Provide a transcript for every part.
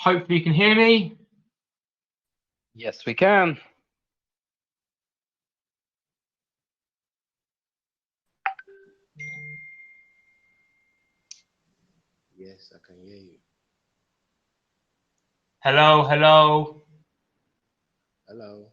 Hopefully you can hear me. Yes, we can. Yes, I can hear you. Hello, hello. Hello.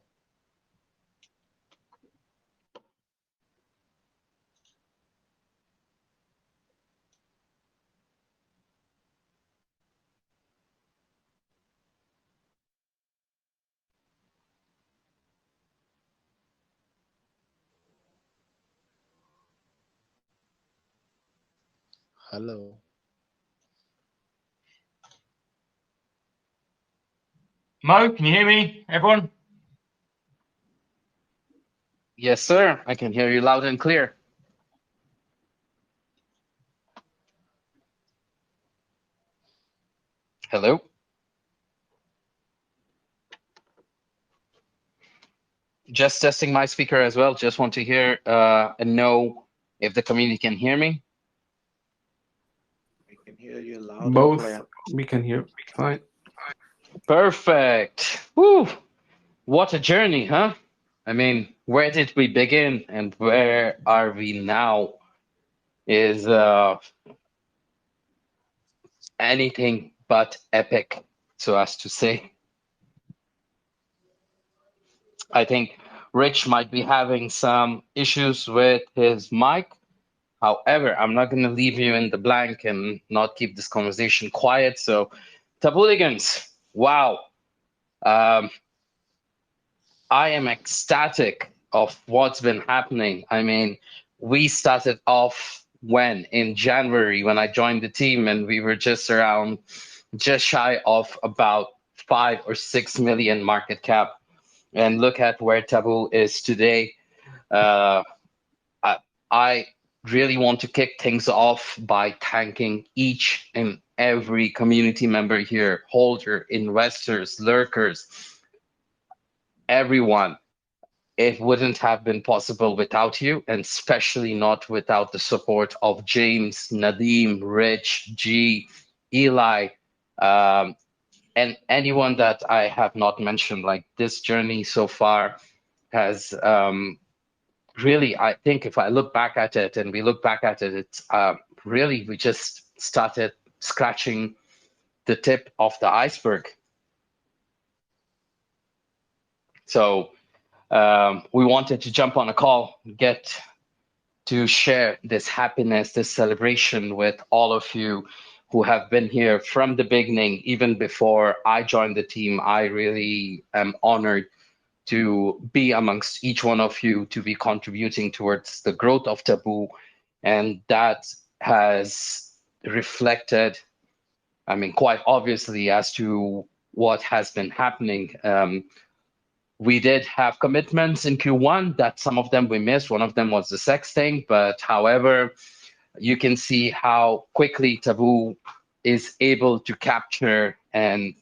Hello. Mo, can you hear me, everyone? Yes, sir. I can hear you loud and clear. Hello. Just testing my speaker as well. Just want to hear and know if the community can hear me. I can hear you loud and Both clear. we can hear fine. Perfect. Woo! What a journey, huh? I mean, where did we begin and where are we now? Is anything but epic, so as to say. I think Rich might be having some issues with his mic. However, I'm not going to leave you in the blank and not keep this conversation quiet. So, Tabooligans, wow. I am ecstatic of what's been happening. I mean, we started off in January when I joined the team, and we were just shy of about 5 or 6 million market cap. And look at where Taboo is today. Uh, I really want to kick things off by thanking each and every community member here, holder, investors, lurkers, everyone. It wouldn't have been possible without you, and especially not without the support of James, Nadeem, Rich, G, Eli, and anyone that I have not mentioned. Like, this journey so far has really, I think if I look back at it and we look back at it, it's really, we just started scratching the tip of the iceberg. So we wanted to jump on a call, get to share this happiness, this celebration with all of you who have been here from the beginning, even before I joined the team. I really am honored to be amongst each one of you, to be contributing towards the growth of Taboo. And that has reflected, I mean, quite obviously as to what has been happening. We did have commitments in Q1 that some of them we missed. One of them was the sex thing. But however, you can see how quickly Taboo is able to capture and,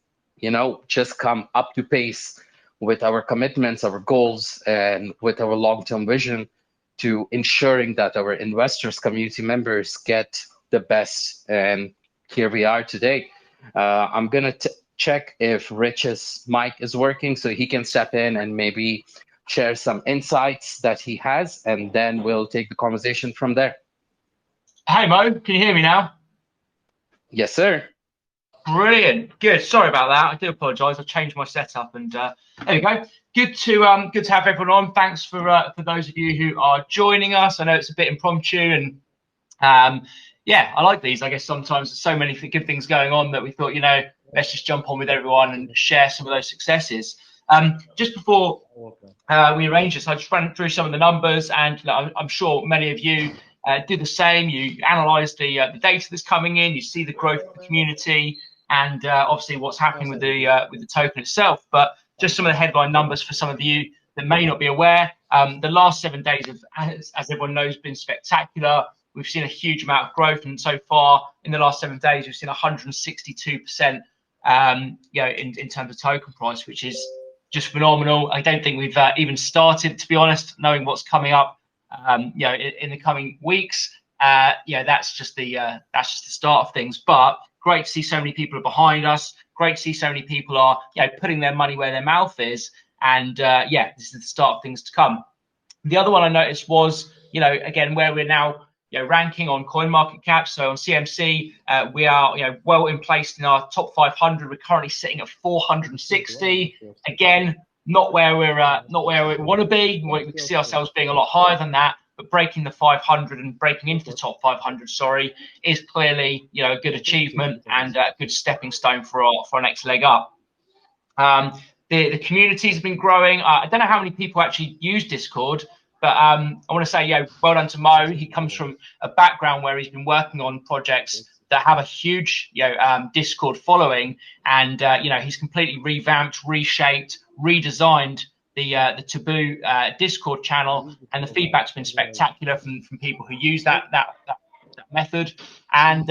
just come up to pace with our commitments, our goals, and with our long-term vision to ensuring that our investors, community members get the best. And here we are today. I'm going to check if Rich's mic is working so he can step in and maybe share some insights that he has, and then we'll take the conversation from there. Hey, Mo, can you hear me now? Yes, sir. Brilliant. Good. Sorry about that. I do apologise. I've changed my setup, and there we go. Good to have everyone on. Thanks for those of you who are joining us. I know it's a bit impromptu, and yeah, I like these. I guess sometimes there's so many good things going on that we thought, let's just jump on with everyone and share some of those successes. Just before we arrange this, I just ran through some of the numbers, and I'm sure many of you do the same. You analyze the data that's coming in, you see the growth of the community, and obviously what's happening with the token itself. But just some of the headline numbers for some of you that may not be aware. The last 7 days have, as everyone knows, been spectacular. We've seen a huge amount of growth, and so far in the last 7 days, we've seen 162%, in terms of token price, which is just phenomenal. I don't think we've even started, to be honest, knowing what's coming up, in the coming weeks. That's just the start of things. But great to see so many people are behind us. great to see so many people are, putting their money where their mouth is. And this is the start of things to come. The other one I noticed was, again, where we're now, ranking on CoinMarketCap. So on CMC, we are, well in place in our top 500. We're currently sitting at 460. Again, not where we want to be. We can see ourselves being a lot higher than that. But breaking the 500 and breaking into the top 500, is clearly, a good achievement and a good stepping stone for our next leg up. The communities have been growing. I don't know how many people actually use Discord, but I want to say, well done to Moe. He comes from a background where he's been working on projects that have a huge, Discord following, and he's completely revamped, reshaped, redesigned the Taboo Discord channel, and the feedback's been spectacular from people who use that method. And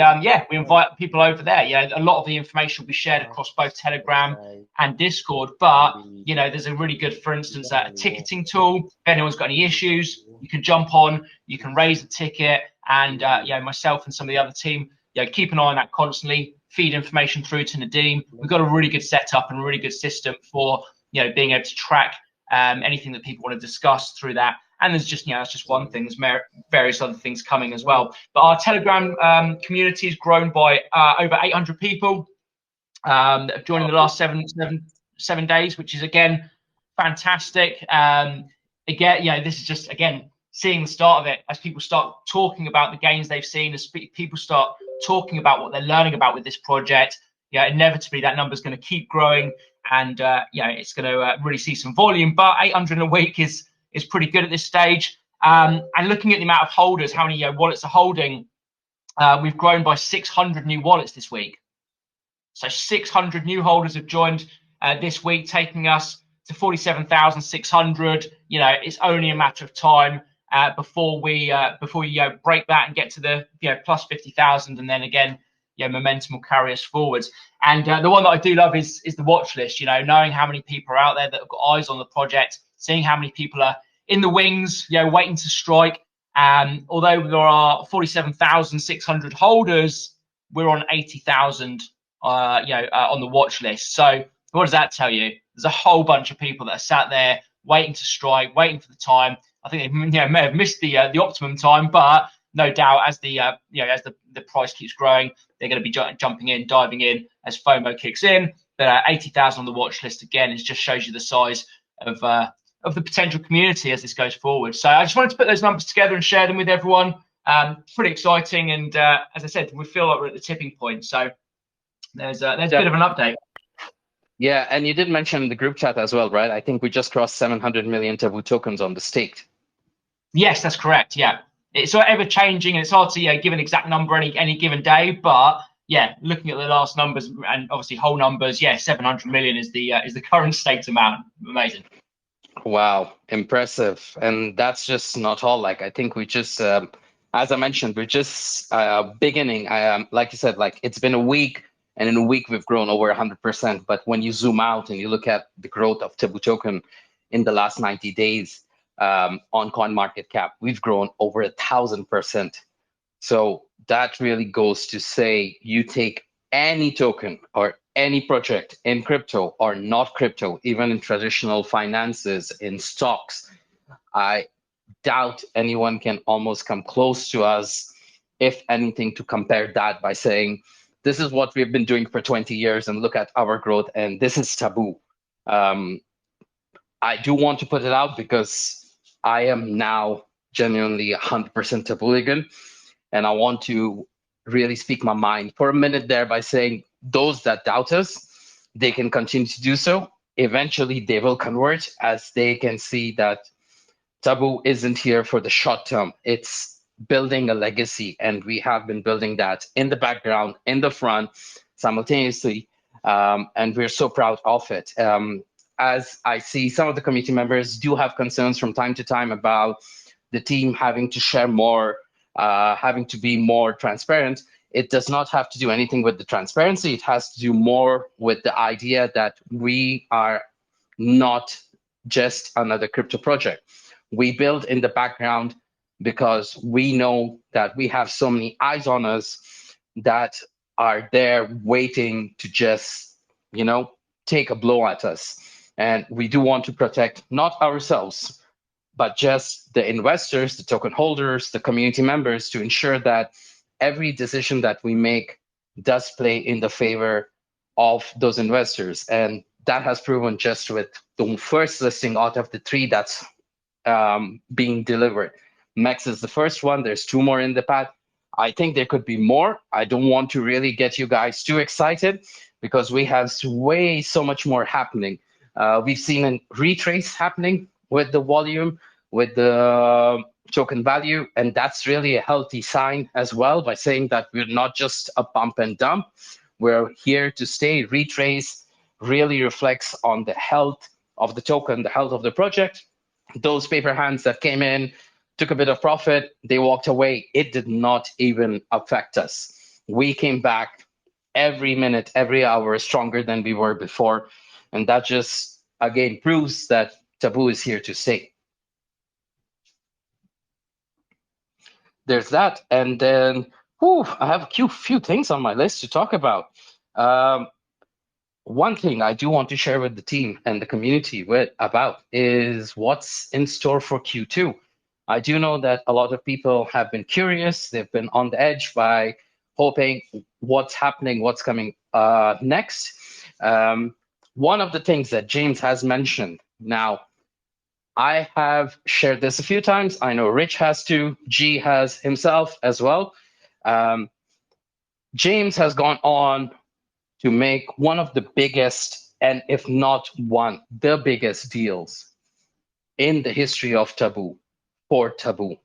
we invite people over there. A lot of the information will be shared across both Telegram and Discord, but there's a really good, for instance, a ticketing tool. If anyone's got any issues, you can jump on, you can raise a ticket, and myself and some of the other team keep an eye on that constantly, feed information through to Nadeem. We've got a really good setup and a really good system for being able to track anything that people want to discuss through that. And there's just, that's just one thing. There's various other things coming as well. But our Telegram community has grown by over 800 people that have joined in the last seven days, which is, again, fantastic. Again, this is just, again, seeing the start of it as people start talking about the gains they've seen, as people start talking about what they're learning about with this project. Inevitably that number is going to keep growing, and it's going to really see some volume. But 800 in a week is pretty good at this stage. And looking at the amount of holders, how many wallets are holding, we've grown by 600 new wallets this week. So 600 new holders have joined this week, taking us to 47,600. It's only a matter of time before we break that and get to the plus 50,000, and then again, momentum will carry us forwards. And the one that I do love is the watch list. Knowing how many people are out there that have got eyes on the project, seeing how many people are in the wings, waiting to strike. Although there are 47,600 holders, we're on 80,000, on the watch list. So what does that tell you? There's a whole bunch of people that are sat there waiting to strike, waiting for the time. I think they may have missed the optimum time, but no doubt as the price keeps growing, they're going to be jumping in, diving in as FOMO kicks in. But 80,000 on the watch list, again, it just shows you the size of the potential community as this goes forward. So I just wanted to put those numbers together and share them with everyone. Pretty exciting, and as I said, we feel like we're at the tipping point. So there's a bit of an update. Yeah, and you did mention the group chat as well, right? I think we just crossed 700 million Taboo tokens on the staked. Yes, that's correct. Yeah, it's ever changing, and it's hard to give an exact number any given day. But looking at the last numbers and obviously whole numbers, 700 million is the current staked amount. Amazing. Wow, impressive. And that's just not all. I think we just, as I mentioned, we're just beginning. Like you said, it's been a week, and in a week we've grown over 100%. But when you zoom out and you look at the growth of Taboo token in the last 90 days on CoinMarketCap, we've grown over 1,000%. So that really goes to say, you take any token or any project in crypto or not crypto, even in traditional finances, in stocks, I doubt anyone can almost come close to us, if anything, to compare that by saying, this is what we've been doing for 20 years and look at our growth, and this is Taboo. I do want to put it out because I am now genuinely 100% Taboo-ligan, and I want to really speak my mind for a minute there by saying, those that doubt us, they can continue to do so. Eventually, they will convert as they can see that Taboo isn't here for the short term. It's building a legacy, and we have been building that in the background, in the front, simultaneously, and we're so proud of it. As I see, some of the committee members do have concerns from time to time about the team having to share more, having to be more transparent. It does not have to do anything with the transparency. It has to do more with the idea that we are not just another crypto project. We build in the background because we know that we have so many eyes on us that are there waiting to just take a blow at us. And we do want to protect not ourselves, but just the investors, the token holders, the community members, to ensure that every decision that we make does play in the favor of those investors. And that has proven just with the first listing out of the three that's being delivered. Mex is the first one. There's two more in the path. I think there could be more. I don't want to really get you guys too excited because we have so much more happening. We've seen a retrace happening with the volume, with the token value, and that's really a healthy sign as well, by saying that we're not just a pump and dump. We're here to stay. Retrace really reflects on the health of the token, the health of the project. Those paper hands that came in, took a bit of profit, they walked away. It did not even affect us. We came back every minute, every hour stronger than we were before. And that just, again, proves that Taboo is here to stay. There's that. And then, I have a few things on my list to talk about. One thing I do want to share with the team and the community about is what's in store for Q2. I do know that a lot of people have been curious. They've been on the edge by hoping what's happening, what's coming next. One of the things that James has mentioned, now, I have shared this a few times. I know Rich has too. G has himself as well. James has gone on to make one of the biggest, and if not one, the biggest deals in the history of Taboo, for Taboo.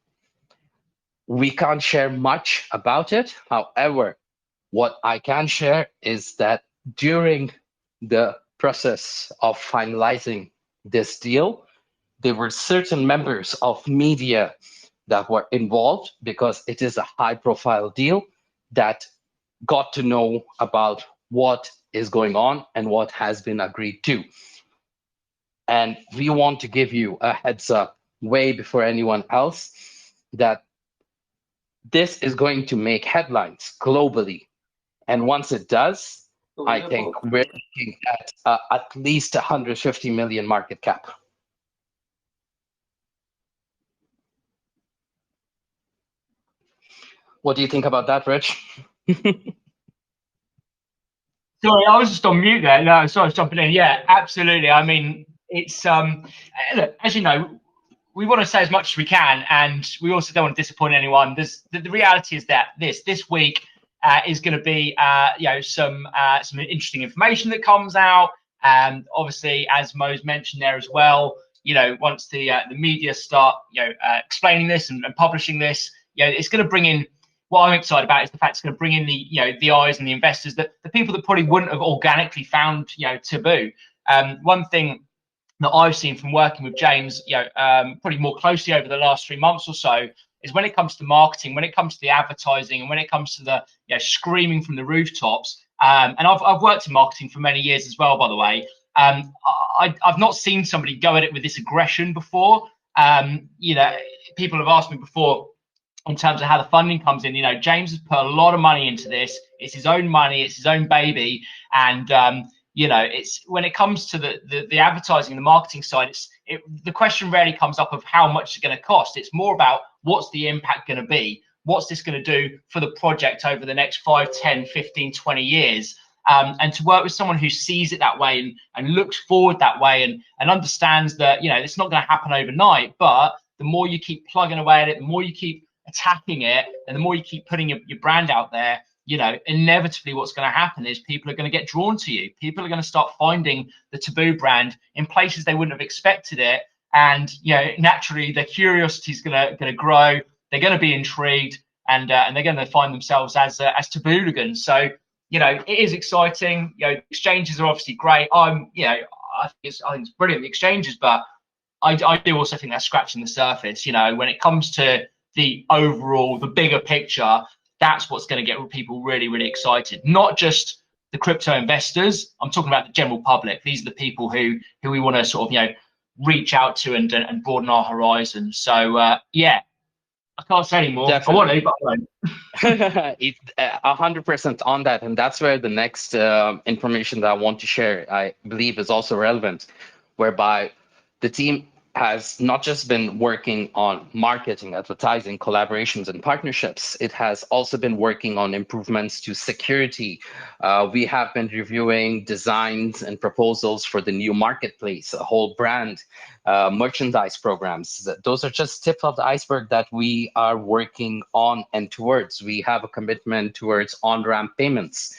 We can't share much about it. However, what I can share is that during the process of finalizing this deal, there were certain members of media that were involved because it is a high-profile deal that got to know about what is going on and what has been agreed to. And we want to give you a heads up way before anyone else that this is going to make headlines globally. And once it does, I think we're looking at least 150 million market cap. What do you think about that, Rich? Sorry, I was just on mute there. No, sorry, I was jumping in. Yeah, absolutely. I mean, it's look, as you know, we want to say as much as we can, and we also don't want to disappoint anyone. The reality is that this week is going to be some interesting information that comes out. Obviously, as Mo's mentioned there as well, once the media start explaining this and publishing this, it's going to bring in. What I'm excited about is the fact it's going to bring in the eyes and the investors, the people that probably wouldn't have organically found Taboo. One thing that I've seen from working with James, probably more closely over the last 3 months or so, is when it comes to marketing, when it comes to the advertising, and when it comes to the screaming from the rooftops. And I've worked in marketing for many years as well, by the way. I've not seen somebody go at it with this aggression before. People have asked me before in terms of how the funding comes in. James has put a lot of money into this. It's his own money, it's his own baby, and it's when it comes to the advertising, the marketing side, the question rarely comes up of how much it's going to cost. It's more about what's the impact going to be, what's this going to do for the project over the next 5, 10, 15, 20 years. And to work with someone who sees it that way and looks forward that way and understands that it's not going to happen overnight, but the more you keep plugging away at it, the more you keep attacking it, and the more you keep putting your brand out there, inevitably what's going to happen is people are going to get drawn to you. People are going to start finding the Taboo brand in places they wouldn't have expected it, and naturally their curiosity is going to grow. They're going to be intrigued, and they're going to find themselves as Tabooligans. So it is exciting. Exchanges are obviously great. I think it's brilliant, the exchanges, but I do also think that's scratching the surface. When it comes to the overall, the bigger picture, that's what's going to get people really, really excited. Not just the crypto investors. I'm talking about the general public. These are the people who we want to sort of reach out to and broaden our horizons. So yeah, I can't say anymore. Definitely. I want to, but I won't. 100% on that, and that's where the next information that I want to share, I believe, is also relevant, whereby the team has not just been working on marketing, advertising, collaborations, and partnerships. It has also been working on improvements to security. We have been reviewing designs and proposals for the new marketplace, a whole brand, merchandise programs. Those are just tip of the iceberg that we are working on and towards. We have a commitment towards on-ramp payments,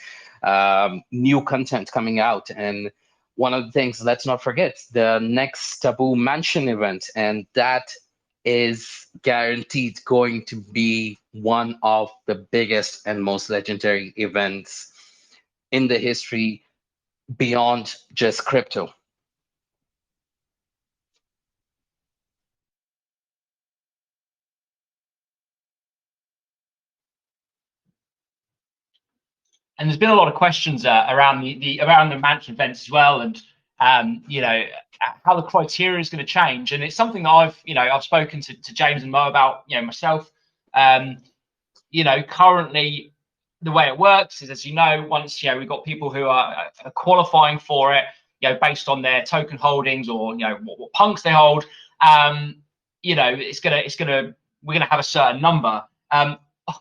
new content coming out, and one of the things, let's not forget, the next Taboo Mansion event, and that is guaranteed going to be one of the biggest and most legendary events in the history beyond just crypto. And there's been a lot of questions around the mansion events as well, and you know, how the criteria is going to change. And it's something that I've spoken to James and Mo about, myself. You know, currently the way it works is, as you know, once we've got people who are qualifying for it, based on their token holdings or what punks they hold. We're gonna have a certain number.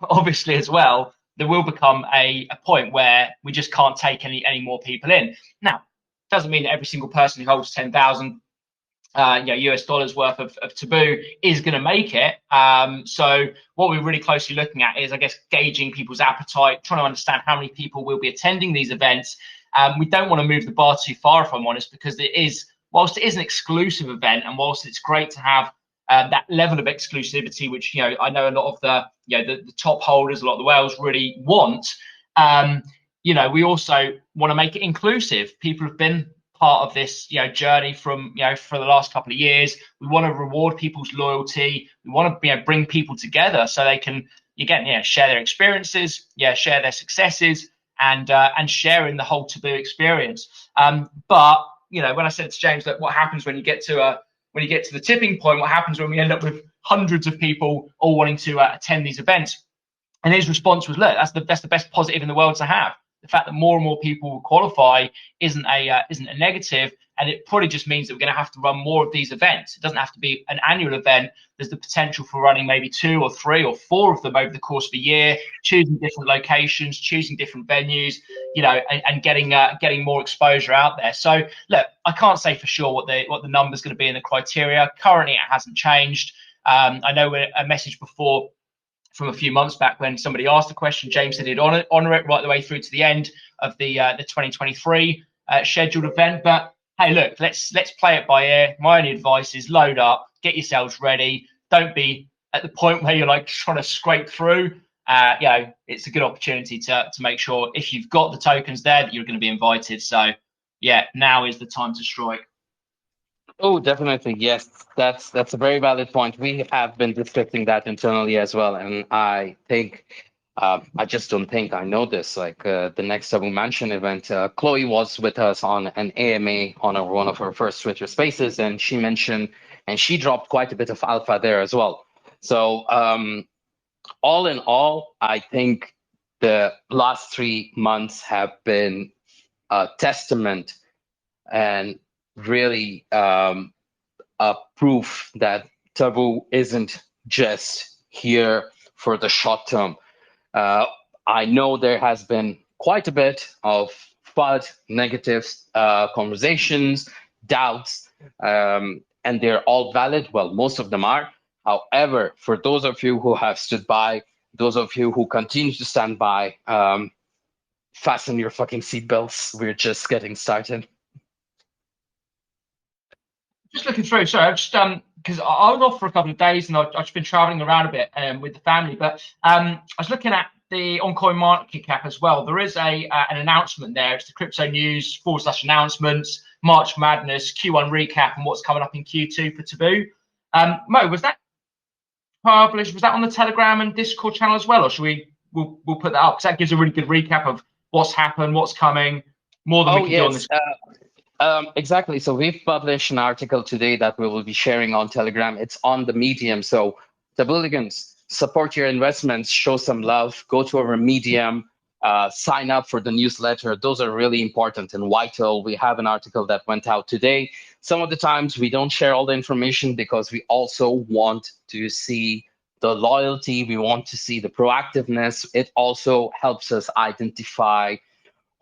Obviously, as well, there will become a point where we just can't take any more people in. Now, doesn't mean that every single person who holds 10,000 US dollars worth of Taboo is going to make it. So what we're really closely looking at is, I guess, gauging people's appetite, trying to understand how many people will be attending these events. We don't want to move the bar too far, if I'm honest, because whilst it is an exclusive event, and whilst it's great to have that level of exclusivity, which I know a lot of the top holders, a lot of the whales really want. We also want to make it inclusive. People have been part of this journey from for the last couple of years. We want to reward people's loyalty. We want to bring people together so they can again share their experiences, share their successes, and share in the whole Taboo experience. But when I said to James that what happens when you get to the tipping point, what happens when we end up with hundreds of people all wanting to attend these events? And his response was, look, that's the best positive in the world to have. The fact that more and more people will qualify isn't a negative, and it probably just means that we're going to have to run more of these events. It doesn't have to be an annual event. There's the potential for running maybe 2 or 3 or 4 of them over the course of a year, choosing different locations, choosing different venues, and getting more exposure out there. So look, I can't say for sure what the number's going to be in the criteria. Currently, it hasn't changed. I know a message before from a few months back when somebody asked the question, James said he'd honor it right the way through to the end of the 2023 scheduled event. But hey, look, let's play it by ear. My only advice is load up, get yourselves ready. Don't be at the point where you're like trying to scrape through. It's a good opportunity to make sure if you've got the tokens there that you're going to be invited. So yeah, now is the time to strike. Oh, definitely. Yes, that's a very valid point. We have been discussing that internally as well. And I think, I just don't think I know this, like the next Taboo Mansion event, Chloe was with us on an AMA on one of her first Twitter spaces, and she mentioned, and she dropped quite a bit of alpha there as well. So all in all, I think the last 3 months have been a testament and really a proof that Taboo isn't just here for the short term. I know there has been quite a bit of FUD, negative conversations, doubts, and they're all valid. Well, most of them are. However, for those of you who have stood by, those of you who continue to stand by, fasten your fucking seatbelts. We're just getting started. Just looking through, sorry, I've just because I was off for a couple of days and I've just been traveling around a bit with the family. But I was looking at the on-coin market cap as well. There is an announcement there. It's the crypto news /announcements, March Madness, Q1 recap, and what's coming up in Q2 for Taboo. Mo, was that published? Was that on the Telegram and Discord channel as well, or we'll put that up because that gives a really good recap of what's happened, what's coming, more than we can do on this. Exactly. So we've published an article today that we will be sharing on Telegram. It's on the Medium. So the Bulligans, support your investments, show some love, go to our Medium, sign up for the newsletter. Those are really important and vital. We have an article that went out today. Some of the times we don't share all the information because we also want to see the loyalty, we want to see the proactiveness. It also helps us identify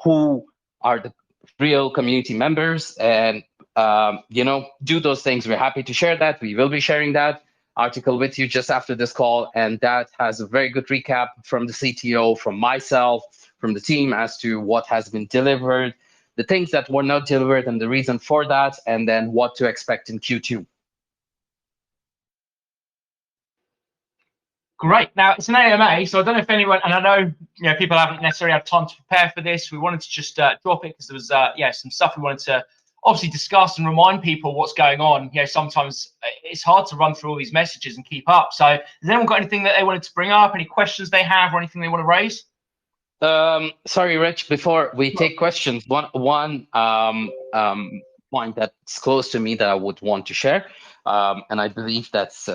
who are the real community members and do those things. We're happy to share that. We will be sharing that article with you just after this call, and that has a very good recap from the CTO, from myself, from the team as to what has been delivered, the things that were not delivered and the reason for that, and then what to expect in Q2. Great. Now it's an AMA, so I don't know if anyone, and I know people haven't necessarily had time to prepare for this. We wanted to just drop it because there was some stuff we wanted to obviously discuss and remind people what's going on. Sometimes it's hard to run through all these messages and keep up. So has anyone got anything that they wanted to bring up, any questions they have, or anything they want to raise? Sorry, Rich, before we take questions, one point that's close to me that I would want to share, and I believe that's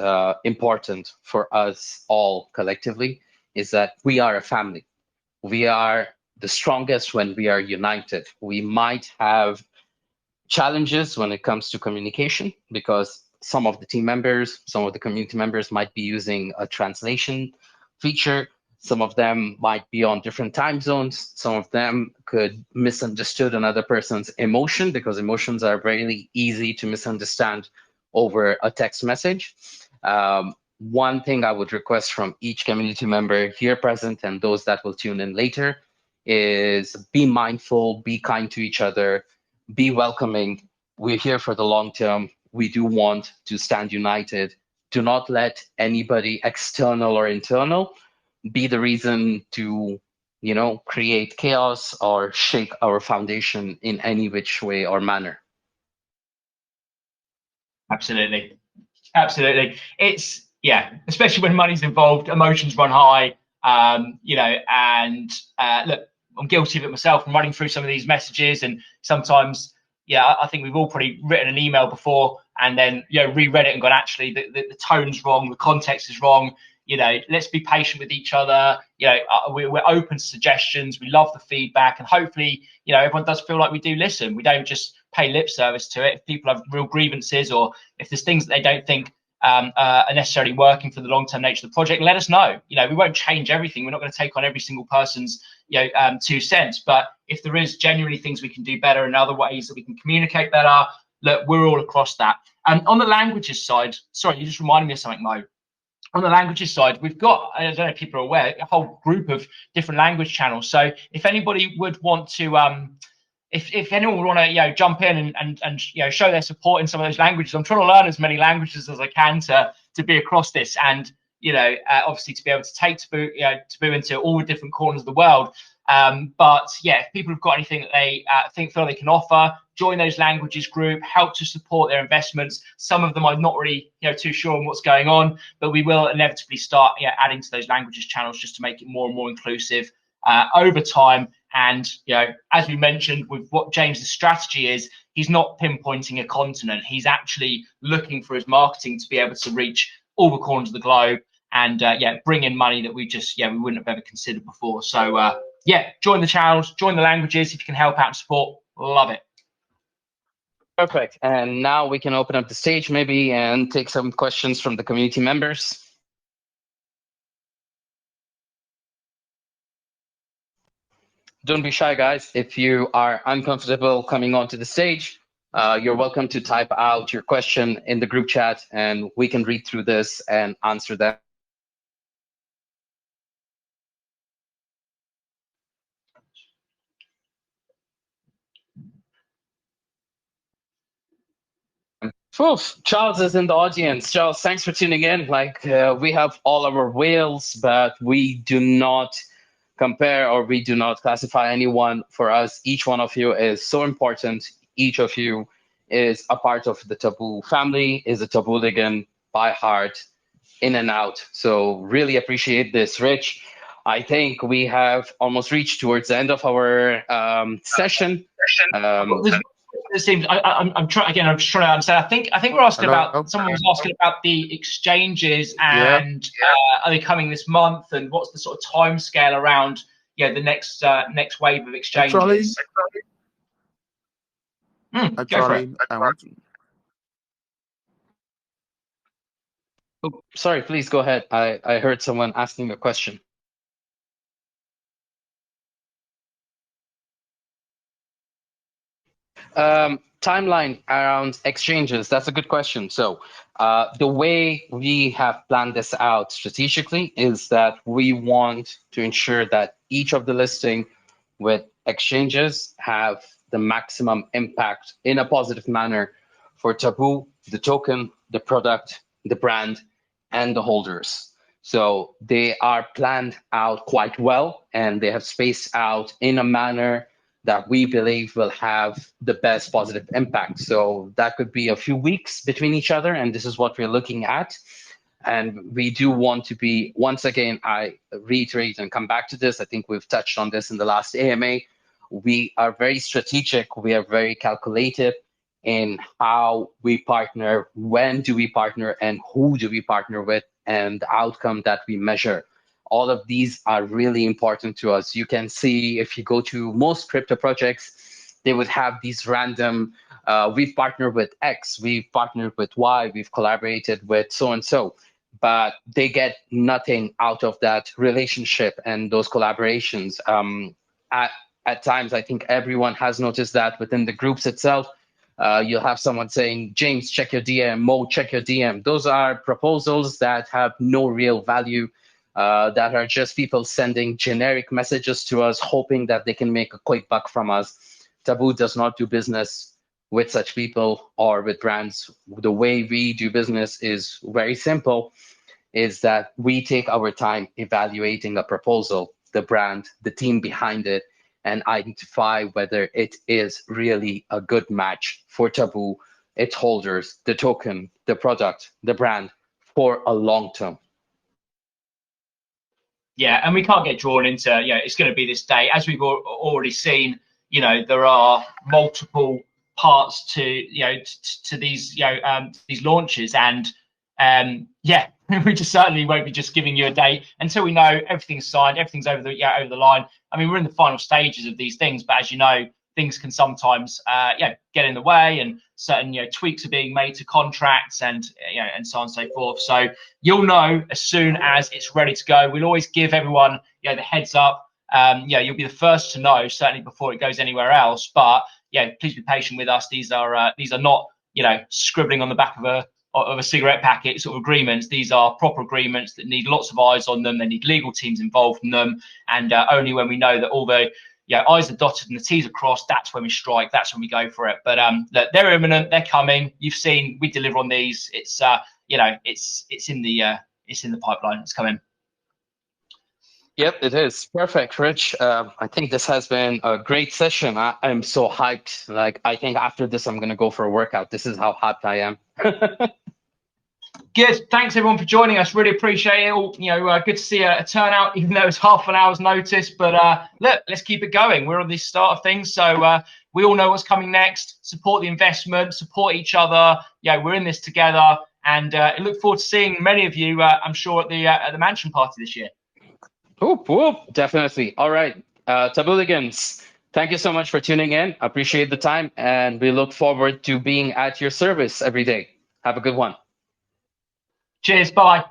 important for us all collectively, is that we are a family. We are the strongest when we are united. We might have challenges when it comes to communication because some of the team members, some of the community members might be using a translation feature. Some of them might be on different time zones. Some of them could misunderstood another person's emotion because emotions are very easy to misunderstand over a text message. One thing I would request from each community member here present and those that will tune in later is be mindful, be kind to each other, be welcoming. We're here for the long term. We do want to stand united. Do not let anybody external or internal be the reason to, create chaos or shake our foundation in any which way or manner. Absolutely. It's, especially when money's involved, emotions run high, look, I'm guilty of it myself. I'm running through some of these messages, and sometimes, I think we've all probably written an email before and then, reread it and gone, actually, the tone's wrong, the context is wrong. Let's be patient with each other. We're open to suggestions. We love the feedback, and hopefully, everyone does feel like we do listen. We don't just pay lip service to it. If people have real grievances or if there's things that they don't think are necessarily working for the long-term nature of the project, let us know. We won't change everything. We're not going to take on every single person's 2 cents. But if there is genuinely things we can do better and other ways that we can communicate better, look, we're all across that. And on the languages side, sorry, you just reminded me of something, Mo. On the languages side, we've got, I don't know if people are aware, a whole group of different language channels. So if anybody would want to, if anyone would want to, jump in and show their support in some of those languages, I'm trying to learn as many languages as I can to be across this, and obviously to be able to take Taboo into all the different corners of the world. But if people have got anything that they feel they can offer, join those languages group, help to support their investments. Some of them I'm not really too sure on what's going on, but we will inevitably start adding to those languages channels just to make it more and more inclusive over time. And as we mentioned, with what James's strategy is, he's not pinpointing a continent. He's actually looking for his marketing to be able to reach all the corners of the globe and bring in money that we just we wouldn't have ever considered before. So join the channels, join the languages. If you can help out and support, love it. Perfect. And now we can open up the stage maybe and take some questions from the community members. Don't be shy, guys. If you are uncomfortable coming onto the stage, you're welcome to type out your question in the group chat and we can read through this and answer them. Oof, Charles is in the audience. Charles, thanks for tuning in. We have all our whales, but we do not compare or we do not classify anyone. For us, each one of you is so important. Each of you is a part of the Taboo family, is a Taboo-ligan by heart, in and out. So really appreciate this, Rich. I think we have almost reached towards the end of our session. it seems I'm trying again. I'm just trying to understand. I think we're asking Hello? about someone was asking about the exchanges Yeah. and are they coming this month and what's the sort of time scale around the next wave of exchanges. Go for it. Actually, I want to. Oh, sorry, please go ahead. I heard someone asking a question. Timeline around exchanges, that's a good question. So the way we have planned this out strategically is that we want to ensure that each of the listing with exchanges have the maximum impact in a positive manner for Taboo, the token, the product, the brand, and the holders. So they are planned out quite well, and they have spaced out in a manner that we believe will have the best positive impact. So that could be a few weeks between each other, and this is what we're looking at. And we do want to be, once again, I reiterate and come back to this, I think we've touched on this in the last AMA, we are very strategic, we are very calculated in how we partner, when do we partner, and who do we partner with, and the outcome that we measure. All of these are really important to us. You can see if you go to most crypto projects, they would have these random, we've partnered with X, we've partnered with Y, we've collaborated with so-and-so, but they get nothing out of that relationship and those collaborations. At times, I think everyone has noticed that within the groups itself, you'll have someone saying, James, check your DM, Mo, check your DM. Those are proposals that have no real value. That are just people sending generic messages to us, hoping that they can make a quick buck from us. Taboo does not do business with such people or with brands. The way we do business is very simple, is that we take our time evaluating a proposal, the brand, the team behind it, and identify whether it is really a good match for Taboo, its holders, the token, the product, the brand, for a long term. Yeah, and we can't get drawn into, it's going to be this day. As we've already seen, there are multiple parts to, to these, these launches. And we just certainly won't be just giving you a date until we know everything's signed, everything's over the line. I mean, we're in the final stages of these things, but as you know, things can sometimes get in the way, and certain tweaks are being made to contracts and and so on and so forth. So you'll know as soon as it's ready to go. We'll always give everyone the heads up. You'll be the first to know, certainly before it goes anywhere else. But please be patient with us. These are not scribbling on the back of a cigarette packet sort of agreements. These are proper agreements that need lots of eyes on them. They need legal teams involved in them, and only when we know that all the I's are dotted and the T's are crossed, that's when we strike. That's when we go for it. But look, they're imminent. They're coming. You've seen we deliver on these. It's it's in the pipeline. It's coming. Yep, it is. Perfect, Rich. I think this has been a great session. I'm so hyped. Like, I think after this, I'm going to go for a workout. This is how hyped I am. Good. Thanks everyone for joining us. Really appreciate it. All good to see a turnout, even though it's half an hour's notice. But look, let's keep it going. We're on the start of things, so we all know what's coming next. Support the investment, support each other. We're in this together, and I look forward to seeing many of you. I'm sure at the mansion party this year. Whoop, whoop, definitely. All right, Tabooligans, thank you so much for tuning in. Appreciate the time, and we look forward to being at your service every day. Have a good one. Cheers. Bye.